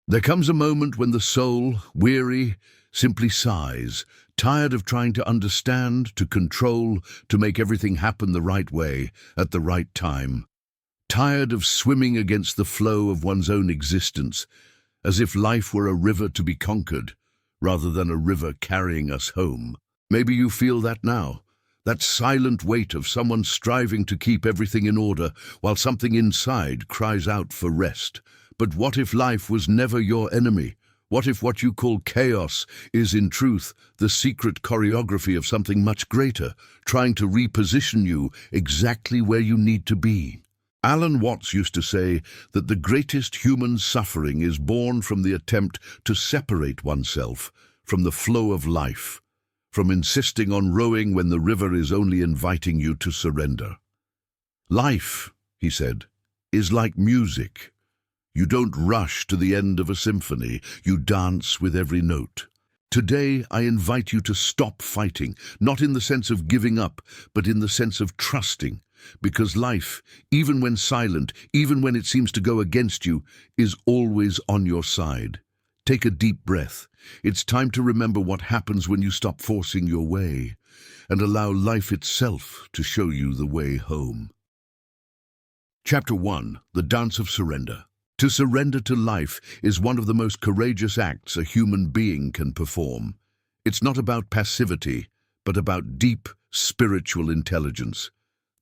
There comes a moment when the soul, weary, simply sighs, tired of trying to understand, to control, to make everything happen the right way, at the right time. Tired of swimming against the flow of one's own existence, as if life were a river to be conquered, rather than a river carrying us home. Maybe you feel that now, that silent weight of someone striving to keep everything in order while something inside cries out for rest. But what if life was never your enemy? What if what you call chaos is in truth the secret choreography of something much greater, trying to reposition you exactly where you need to be? Alan Watts used to say that the greatest human suffering is born from the attempt to separate oneself from the flow of life, from insisting on rowing when the river is only inviting you to surrender. Life, he said, is like music. You don't rush to the end of a symphony, you dance with every note. Today, I invite you to stop fighting, not in the sense of giving up, but in the sense of trusting. Because life, even when silent, even when it seems to go against you, is always on your side. Take a deep breath. It's time to remember what happens when you stop forcing your way and allow life itself to show you the way home. Chapter 1. The Dance of Surrender. To surrender to life is one of the most courageous acts a human being can perform. It's not about passivity, but about deep spiritual intelligence.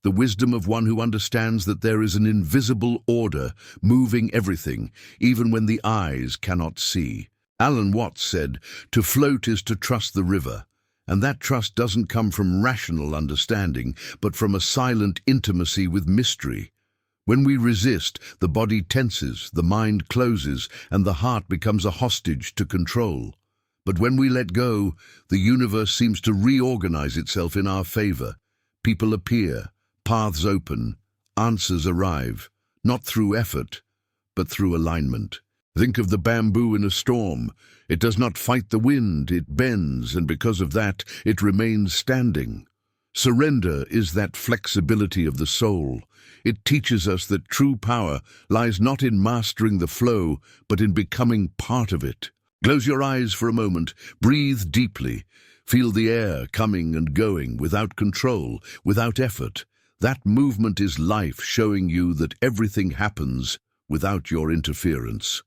The wisdom of one who understands that there is an invisible order moving everything, even when the eyes cannot see. Alan Watts said, "To float is to trust the river," and that trust doesn't come from rational understanding, but from a silent intimacy with mystery. When we resist, the body tenses, the mind closes, and the heart becomes a hostage to control. But when we let go, the universe seems to reorganize itself in our favor. People appear, paths open, answers arrive, not through effort, but through alignment. Think of the bamboo in a storm. It does not fight the wind, it bends, and because of that, it remains standing. Surrender is that flexibility of the soul. It teaches us that true power lies not in mastering the flow, but in becoming part of it. Close your eyes for a moment, breathe deeply, feel the air coming and going without control, without effort. That movement is life showing you that everything happens without your interference.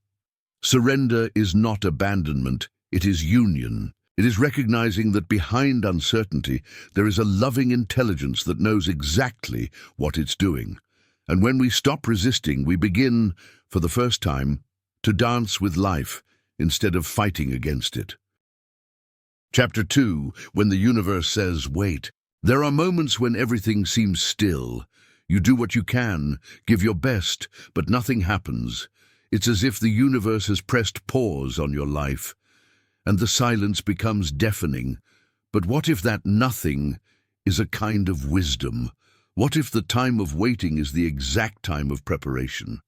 Surrender is not abandonment, it is union. It is recognizing that behind uncertainty there is a loving intelligence that knows exactly what it's doing. And when we stop resisting, we begin, for the first time, to dance with life instead of fighting against it. Chapter 2. When the universe says, wait. There are moments when everything seems still. You do what you can, give your best, but nothing happens. It's as if the universe has pressed pause on your life, and the silence becomes deafening. But what if that nothing is a kind of wisdom? What if the time of waiting is the exact time of preparation?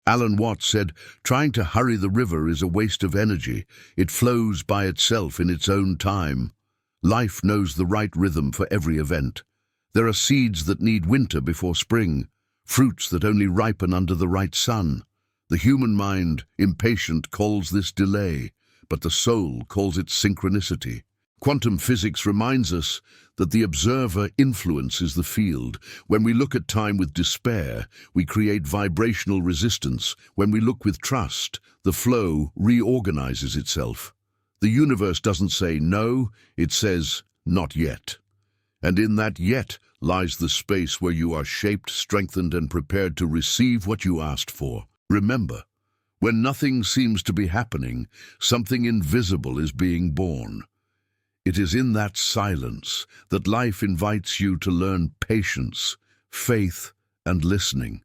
Alan Watts said, trying to hurry the river is a waste of energy. It flows by itself in its own time. Life knows the right rhythm for every event. There are seeds that need winter before spring, fruits that only ripen under the right sun. The human mind, impatient, calls this delay, but the soul calls it synchronicity. Quantum physics reminds us that the observer influences the field. When we look at time with despair, we create vibrational resistance. When we look with trust, the flow reorganizes itself. The universe doesn't say no, it says not yet. And in that yet lies the space where you are shaped, strengthened, and prepared to receive what you asked for. Remember, when nothing seems to be happening, something invisible is being born. It is in that silence that life invites you to learn patience, faith, and listening.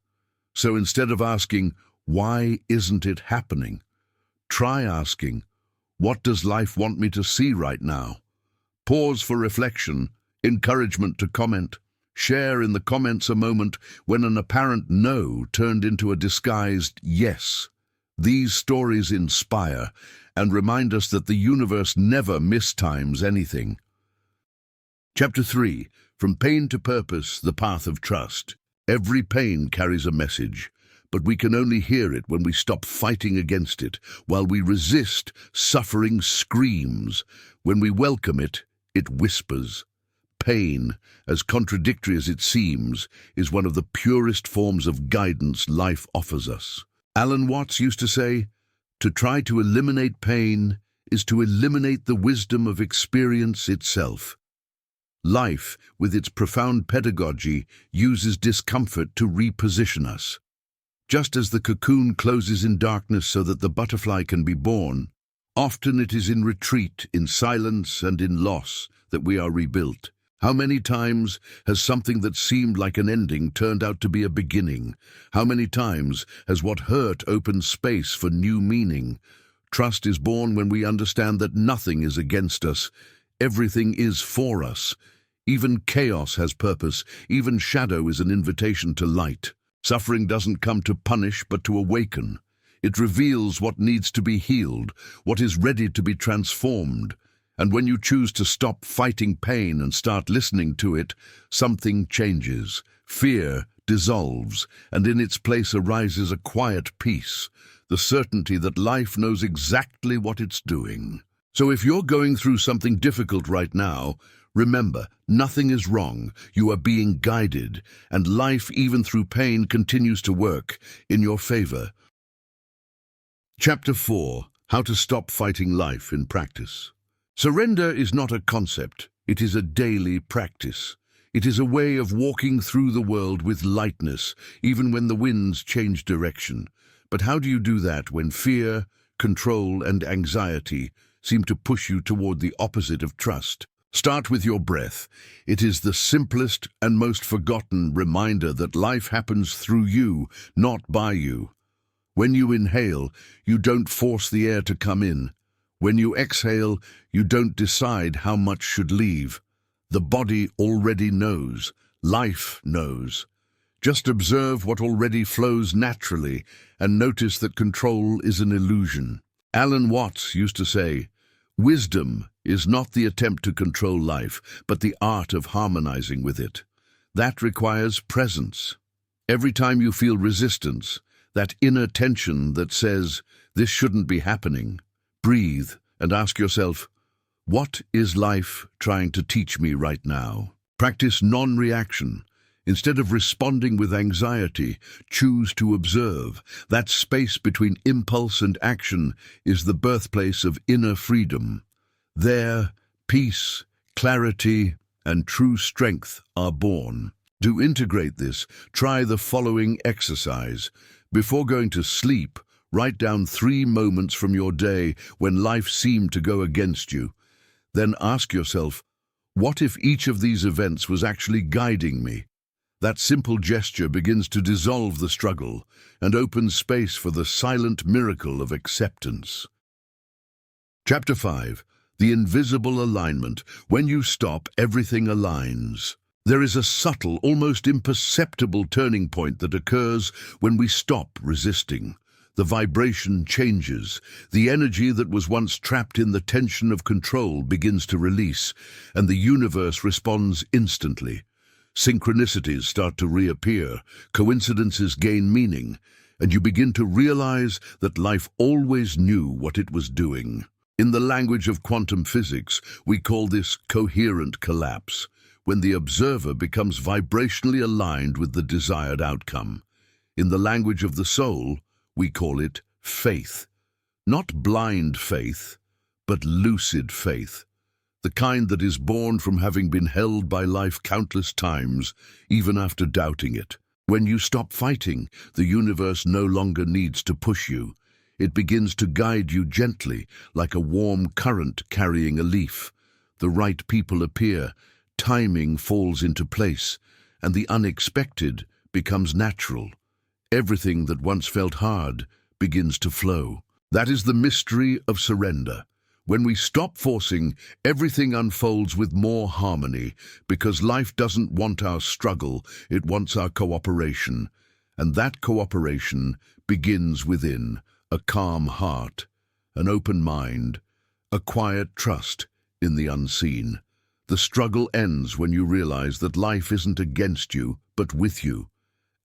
So instead of asking, why isn't it happening? Try asking, what does life want me to see right now? Pause for reflection, encouragement to comment. Share in the comments a moment when an apparent no turned into a disguised yes. These stories inspire and remind us that the universe never mistimes anything. Chapter 3. From Pain to Purpose, the Path of Trust. Every pain carries a message. but we can only hear it when we stop fighting against it. While we resist, suffering screams. When we welcome it, it whispers. Pain, as contradictory as it seems, is one of the purest forms of guidance life offers us. Alan Watts used to say, "To try to eliminate pain is to eliminate the wisdom of experience itself." Life, with its profound pedagogy, uses discomfort to reposition us. Just as the cocoon closes in darkness so that the butterfly can be born, often it is in retreat, in silence and in loss that we are rebuilt. How many times has something that seemed like an ending turned out to be a beginning? How many times has what hurt opened space for new meaning? Trust is born when we understand that nothing is against us. Everything is for us. Even chaos has purpose. Even shadow is an invitation to light. Suffering doesn't come to punish, but to awaken. It reveals what needs to be healed, what is ready to be transformed. And when you choose to stop fighting pain and start listening to it, something changes. Fear dissolves, and in its place arises a quiet peace, the certainty that life knows exactly what it's doing. So if you're going through something difficult right now, remember, nothing is wrong. You are being guided, and life, even through pain, continues to work in your favor. Chapter 4. How to Stop Fighting Life in Practice. Surrender is not a concept, it is a daily practice. It is a way of walking through the world with lightness, even when the winds change direction. But how do you do that when fear, control, and anxiety seem to push you toward the opposite of trust? Start with your breath. It is the simplest and most forgotten reminder that life happens through you, not by you. When you inhale, you don't force the air to come in. When you exhale, you don't decide how much should leave. The body already knows. Life knows. Just observe what already flows naturally and notice that control is an illusion. Alan Watts used to say, "Wisdom is not the attempt to control life, but the art of harmonizing with it." That requires presence. Every time you feel resistance, that inner tension that says, "This shouldn't be happening," breathe and ask yourself, what is life trying to teach me right now? Practice non-reaction. Instead of responding with anxiety, choose to observe. That space between impulse and action is the birthplace of inner freedom. There, peace, clarity, and true strength are born. To integrate this, try the following exercise. Before going to sleep, write down 3 moments from your day when life seemed to go against you. Then ask yourself, what if each of these events was actually guiding me? That simple gesture begins to dissolve the struggle and opens space for the silent miracle of acceptance. Chapter 5. The Invisible Alignment. When you stop, everything aligns. There is a subtle, almost imperceptible turning point that occurs when we stop resisting. The vibration changes. The energy that was once trapped in the tension of control begins to release, and the universe responds instantly. Synchronicities start to reappear, coincidences gain meaning, and you begin to realize that life always knew what it was doing. In the language of quantum physics, we call this coherent collapse, when the observer becomes vibrationally aligned with the desired outcome. In the language of the soul, we call it faith. Not blind faith, but lucid faith. The kind that is born from having been held by life countless times, even after doubting it. When you stop fighting, the universe no longer needs to push you. It begins to guide you gently, like a warm current carrying a leaf. The right people appear, timing falls into place, and the unexpected becomes natural. Everything that once felt hard begins to flow. That is the mystery of surrender. When we stop forcing, everything unfolds with more harmony, because life doesn't want our struggle, it wants our cooperation. And that cooperation begins within, a calm heart, an open mind, a quiet trust in the unseen. The struggle ends when you realize that life isn't against you, but with you.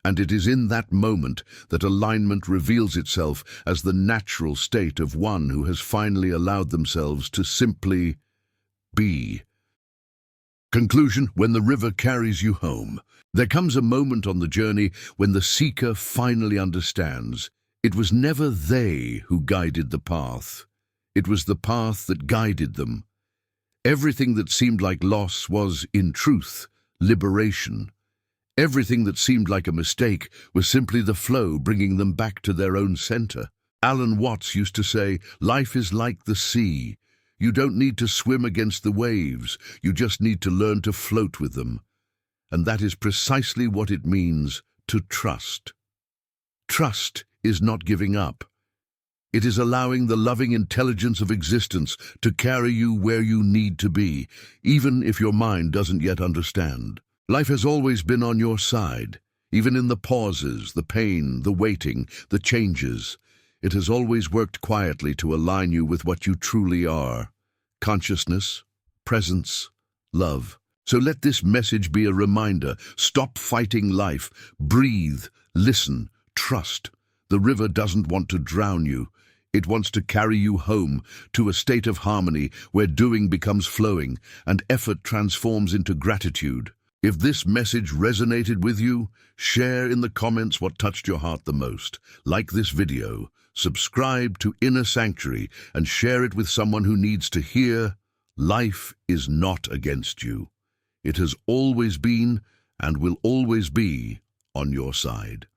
And it is in that moment that alignment reveals itself as the natural state of one who has finally allowed themselves to simply be. Conclusion: when the river carries you home, there comes a moment on the journey when the seeker finally understands. It was never they who guided the path. It was the path that guided them. Everything that seemed like loss was, in truth, liberation. Everything that seemed like a mistake was simply the flow bringing them back to their own center. Alan Watts used to say, "Life is like the sea. You don't need to swim against the waves. You just need to learn to float with them." And that is precisely what it means to trust. Trust is not giving up. It is allowing the loving intelligence of existence to carry you where you need to be, even if your mind doesn't yet understand. Life has always been on your side, even in the pauses, the pain, the waiting, the changes. It has always worked quietly to align you with what you truly are: consciousness, presence, love. So let this message be a reminder. Stop fighting life. Breathe, listen, trust. The river doesn't want to drown you. It wants to carry you home to a state of harmony where doing becomes flowing and effort transforms into gratitude. If this message resonated with you, share in the comments what touched your heart the most. Like this video, subscribe to Inner Sanctuary, and share it with someone who needs to hear life is not against you. It has always been and will always be on your side.